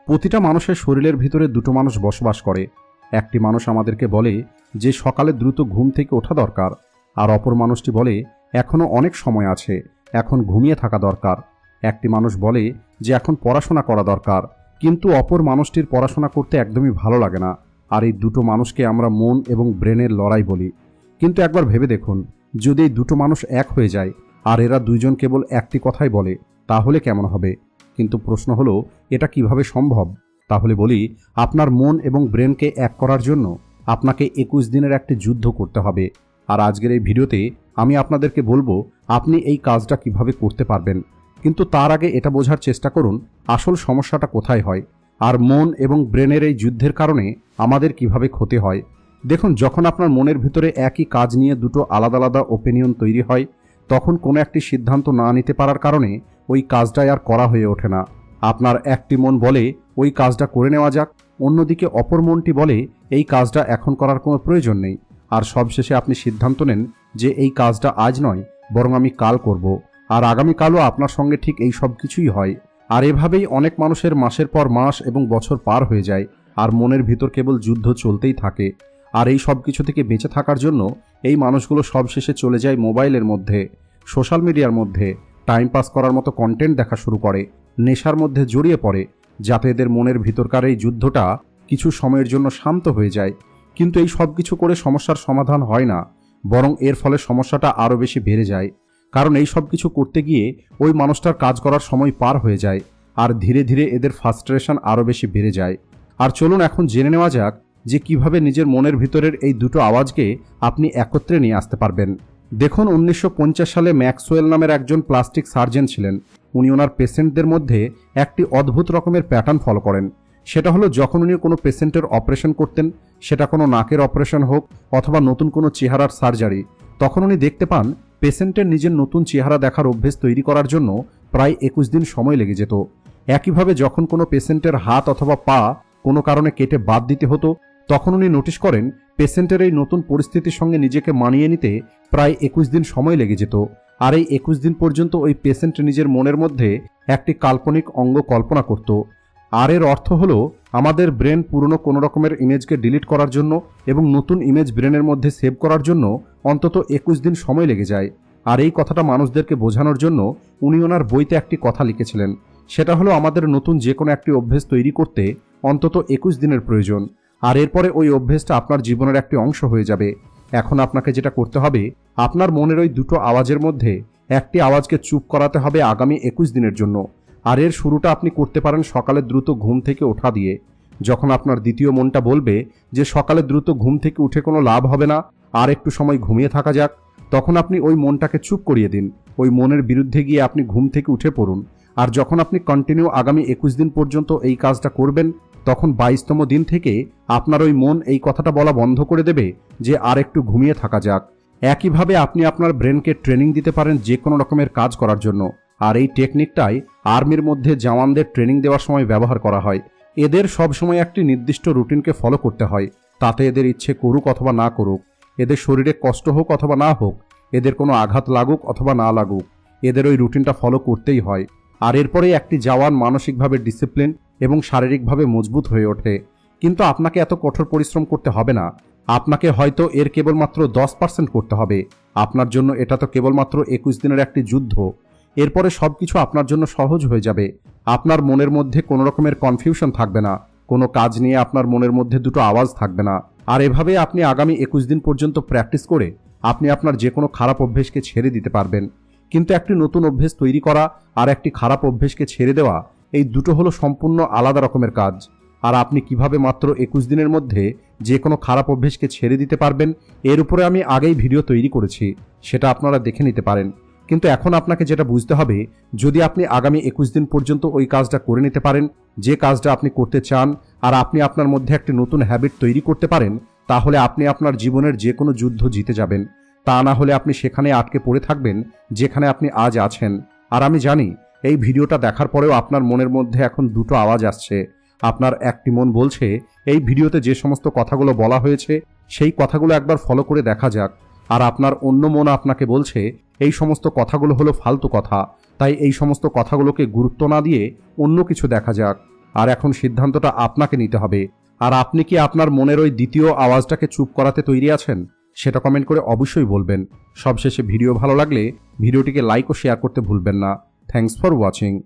প্রতিটা মানুষের শরীরের ভিতরে দুটো মানুষ বসবাস করে। একটি মানুষ আমাদেরকে বলে যে সকালে দ্রুত ঘুম থেকে ওঠা দরকার, আর অপর মানুষটি বলে এখনও অনেক সময় আছে, এখন ঘুমিয়ে থাকা দরকার। একটি মানুষ বলে যে এখন পড়াশোনা করা দরকার, কিন্তু অপর মানুষটির পড়াশোনা করতে একদমই ভালো লাগে না। আর এই দুটো মানুষকে আমরা মন এবং ব্রেনের লড়াই বলি। কিন্তু একবার ভেবে দেখুন, যদি এই দুটো মানুষ এক হয়ে যায় আর এরা দুইজন কেবল একটি কথাই বলে, তাহলে কেমন হবে? কিন্তু প্রশ্ন হলো, এটা কিভাবে সম্ভব? তাহলে বলি, আপনার মন এবং ব্রেনকে এক করার জন্য আপনাকে 21 দিনের একটি যুদ্ধ করতে হবে। আর আজকের এই ভিডিওতে আমি আপনাদেরকে বলবো আপনি এই কাজটা কিভাবে করতে পারবেন। কিন্তু তার আগে এটা বোঝার চেষ্টা করুন আসল সমস্যাটা কোথায় হয়, আর মন এবং ব্রেনের এই যুদ্ধের কারণে আমাদের কিভাবে ক্ষতি হয়। দেখুন, যখন আপনার মনের ভিতরে একই কাজ নিয়ে দুটো আলাদা আলাদা ওপিনিয়ন তৈরি হয়, তখন কোনো একটি সিদ্ধান্ত না নিতে পারার কারণে ওই কাজটাই আর করা হয়ে ওঠে না। আপনার একটি মন বলে ওই কাজটা করে নেওয়া যাক, অন্যদিকে অপর মনটি বলে এই কাজটা এখন করার কোনো প্রয়োজন নেই। আর সবশেষে আপনি সিদ্ধান্ত নেন যে এই কাজটা আজ নয়, বরং আমি কাল করব। আর আগামীকালও আপনার সঙ্গে ঠিক এই সব কিছুই হয়। আর এভাবেই অনেক মানুষের মাসের পর মাস এবং বছর পার হয়ে যায়, আর মনের ভিতর কেবল যুদ্ধ চলতেই থাকে। আর এই সব কিছু থেকে বেঁচে থাকার জন্য এই মানুষগুলো সবশেষে চলে যায় মোবাইলের মধ্যে, সোশ্যাল মিডিয়ার মধ্যে, টাইম পাস করার মতো কন্টেন্ট দেখা শুরু করে, নেশার মধ্যে জড়িয়ে পড়ে, যাতে এদের মনের ভিতরকার এই যুদ্ধটা কিছু সময়ের জন্য শান্ত হয়ে যায়। কিন্তু এই সব কিছু করে সমস্যার সমাধান হয় না, বরং এর ফলে সমস্যাটা আরও বেশি বেড়ে যায়। কারণ এই সব কিছু করতে গিয়ে ওই মানুষটার কাজ করার সময় পার হয়ে যায়, আর ধীরে ধীরে এদের ফ্রাস্ট্রেশন আরও বেশি বেড়ে যায়। আর চলুন এখন জেনে নেওয়া যাক যে কিভাবে নিজের মনের ভিতরের এই দুটো আওয়াজকে আপনি একত্রে নিয়ে আসতে পারবেন। দেখুন, 1950 সালে ম্যাক্সওয়েল নামের একজন প্লাস্টিক সার্জন ছিলেন। উনি ওনার পেশেন্টদের মধ্যে একটি অদ্ভুত রকমের প্যাটার্ন ফলো করেন। সেটা হলো, যখন উনি কোনো পেশেন্টের অপারেশন করতেন, সেটা কোনো নাকের অপারেশন হোক অথবা নতুন কোনো চেহারার সার্জারি, তখন উনি দেখতে পান পেশেন্টের নিজের নতুন চেহারা দেখার অভ্যেস তৈরি করার জন্য প্রায় 21 দিন সময় লেগে যেত। একইভাবে যখন কোনো পেশেন্টের হাত অথবা পা কোনো কারণে কেটে বাদ দিতে হতো, তখন উনি নোটিশ করেন পেশেন্টের এই নতুন পরিস্থিতির সঙ্গে নিজেকে মানিয়ে নিতে প্রায় 21 দিন সময় লেগে যেত। আর এই 21 দিন পর্যন্ত ওই পেশেন্ট নিজের মনের মধ্যে একটি কাল্পনিক অঙ্গ কল্পনা করত। আর এর অর্থ হলো, আমাদের ব্রেন পুরনো কোনো রকমের ইমেজকে ডিলিট করার জন্য এবং নতুন ইমেজ ব্রেনের মধ্যে সেভ করার জন্য অন্তত 21 দিন সময় লেগে যায়। আর এই কথাটা মানুষদেরকে বোঝানোর জন্য উনি ওনার বইতে একটি কথা লিখেছিলেন। সেটা হলো, আমাদের নতুন যে কোনো একটি অভ্যেস তৈরি করতে অন্তত 21 দিনের প্রয়োজন। আর এরপরে ওই অভ্যেসটা আপনার জীবনের একটি অংশ হয়ে যাবে। এখন আপনাকে যেটা করতে হবে, আপনার মনের ওই দুটো আওয়াজের মধ্যে একটি আওয়াজকে চুপ করাতে হবে আগামী 21 দিনের জন্য। আর এর শুরুটা আপনি করতে পারেন সকালে দ্রুত ঘুম থেকে ওঠা দিয়ে। যখন আপনার দ্বিতীয় মনটা বলবে যে সকালে দ্রুত ঘুম থেকে উঠে কোনো লাভ হবে না, আর একটু সময় ঘুমিয়ে থাকা যাক, তখন আপনি ওই মনটাকে চুপ করিয়ে দিন। ওই মনের বিরুদ্ধে গিয়ে আপনি ঘুম থেকে উঠে পড়ুন। আর যখন আপনি কন্টিনিউ আগামী 21 দিন পর্যন্ত এই কাজটা করবেন, তখন 22তম দিন থেকে আপনার ওই মন এই কথাটা বলা বন্ধ করে দেবে যে আর একটু ঘুমিয়ে থাকা যাক। একইভাবে আপনি আপনার ব্রেনকে ট্রেনিং দিতে পারেন যে কোনো রকমের কাজ করার জন্য। আর এই টেকনিকটাই আর্মির মধ্যে জওয়ানদের ট্রেনিং দেওয়ার সময় ব্যবহার করা হয়। এদের সবসময় একটি নির্দিষ্ট রুটিনকে ফলো করতে হয়, তাতে এদের ইচ্ছে করুক অথবা না করুক, এদের শরীরে কষ্ট হোক অথবা না হোক, এদের কোনো আঘাত লাগুক অথবা না লাগুক, এদের ওই রুটিনটা ফলো করতেই হয়। আর এরপরেই একটি জওয়ান মানসিকভাবে ডিসিপ্লিন এবং শারীরিকভাবে মজবুত হয়ে ওঠে। কিন্তু আপনাকে এত কঠোর পরিশ্রম করতে হবে না। আপনাকে হয়তো এর কেবলমাত্র 10% করতে হবে। আপনার জন্য এটা তো কেবলমাত্র 21 দিনের একটি যুদ্ধ। এরপরে সব কিছু আপনার জন্য সহজ হয়ে যাবে। আপনার মনের মধ্যে কোনো রকমের কনফিউশন থাকবে না, কোনো কাজ নিয়ে আপনার মনের মধ্যে দুটো আওয়াজ থাকবে না। আর এভাবে আপনি আগামী 21 দিন পর্যন্ত প্র্যাকটিস করে আপনি আপনার যে কোনো খারাপ অভ্যেসকে ছেড়ে দিতে পারবেন। কিন্তু একটি নতুন অভ্যেস তৈরি করা আর একটি খারাপ অভ্যেসকে ছেড়ে দেওয়া, এই দুটো হলো সম্পূর্ণ আলাদা রকমের কাজ। আর আপনি কিভাবে মাত্র 21 দিনের মধ্যে যে কোনো খারাপ অভ্যেসকে ছেড়ে দিতে পারবেন, এর উপরে আমি আগেই ভিডিও তৈরি করেছি, সেটা আপনারা দেখে নিতে পারেন। কিন্তু এখন আপনাকে যেটা বুঝতে হবে, যদি আপনি আগামী 21 দিন পর্যন্ত ওই কাজটা করে নিতে পারেন যে কাজটা আপনি করতে চান, আর আপনি আপনার মধ্যে একটি নতুন হ্যাবিট তৈরি করতে পারেন, তাহলে আপনি আপনার জীবনের যে কোনো যুদ্ধ জিতে যাবেন। তা না হলে আপনি সেখানে আটকে পড়ে থাকবেন যেখানে আপনি আজ আছেন। আর আমি জানি এই ভিডিওটা দেখার পরেও আপনার মনের মধ্যে এখন দুটো আওয়াজ আসছে। আপনার একটি মন বলছে এই ভিডিওতে যে সমস্ত কথাগুলো বলা হয়েছে সেই কথাগুলো একবার ফলো করে দেখা যাক। আর আপনার অন্য মন আপনাকে বলছে এই সমস্ত কথাগুলো হলো ফালতু কথা, তাই এই সমস্ত কথাগুলোকে গুরুত্ব না দিয়ে অন্য কিছু দেখা যাক। আর এখন সিদ্ধান্তটা আপনাকে নিতে হবে। আর আপনি কি আপনার মনের ওই দ্বিতীয় আওয়াজটাকে চুপ করাতে তৈরি আছেন? সেটা কমেন্ট করে অবশ্যই বলবেন। সবশেষে ভিডিও ভালো লাগলে ভিডিওটিকে লাইক ও শেয়ার করতে ভুলবেন না। Thanks for watching.